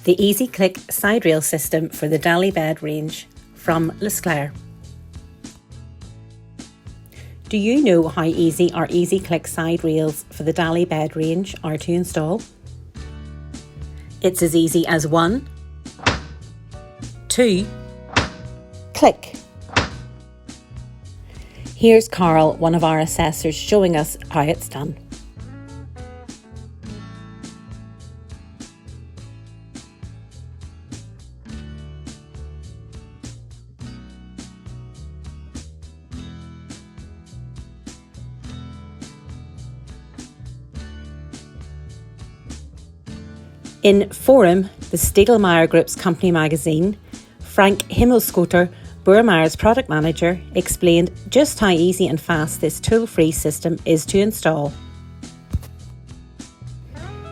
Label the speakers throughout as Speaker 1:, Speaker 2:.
Speaker 1: The Easy Click side rail system for the Dali bed range from Lisclare. Do you know how easy our Easy Click side rails for the Dali bed range are to install? It's as easy as 1, 2, click. Here's Carl, one of our assessors, showing us how it's done. In Forum, the Stiegelmeier Group's company magazine, Frank Himmelskotter, Burmeier's product manager, explained just how easy and fast this tool-free system is to install.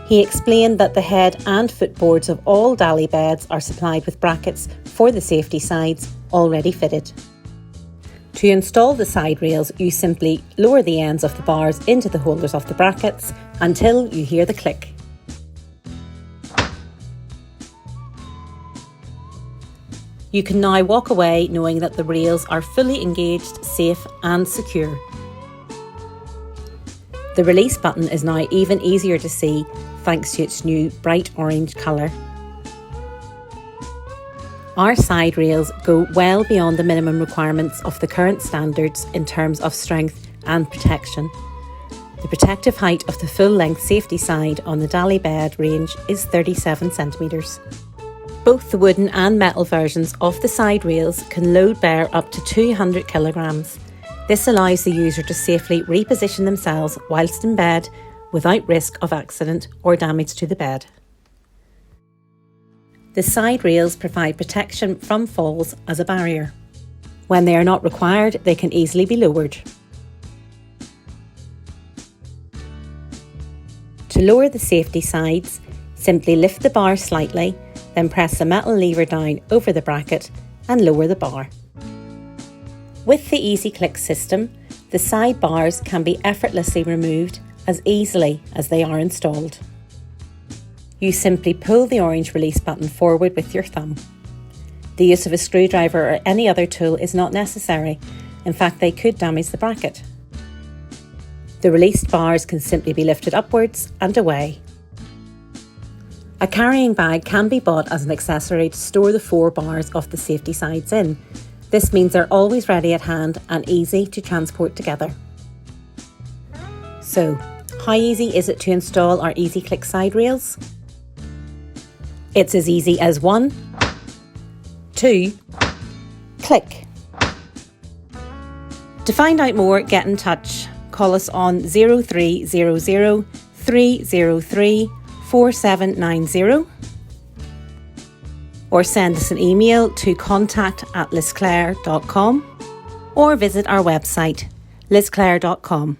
Speaker 1: He explained that the head and footboards of all Dali beds are supplied with brackets for the safety sides already fitted. To install the side rails, you simply lower the ends of the bars into the holders of the brackets until you hear the click. You can now walk away knowing that the rails are fully engaged, safe and secure. The release button is now even easier to see thanks to its new bright orange colour. Our side rails go well beyond the minimum requirements of the current standards in terms of strength and protection. The protective height of the full-length safety side on the Dali bed range is 37 centimetres. Both the wooden and metal versions of the side rails can load bear up to 200 kilograms. This allows the user to safely reposition themselves whilst in bed without risk of accident or damage to the bed. The side rails provide protection from falls as a barrier. When they are not required, they can easily be lowered. To lower the safety sides, simply lift the bar slightly, then press the metal lever down over the bracket and lower the bar. With the Easy Click system, the side bars can be effortlessly removed as easily as they are installed. You simply pull the orange release button forward with your thumb. The use of a screwdriver or any other tool is not necessary. In fact, they could damage the bracket. The released bars can simply be lifted upwards and away. A carrying bag can be bought as an accessory to store the 4 bars of the safety sides in. This means they're always ready at hand and easy to transport together. So, how easy is it to install our Easy Click side rails? It's as easy as 1, 2, click. To find out more, get in touch. Call us on 0300 303 4790 or send us an email to contact@lisclare.com or visit our website lisclare.com.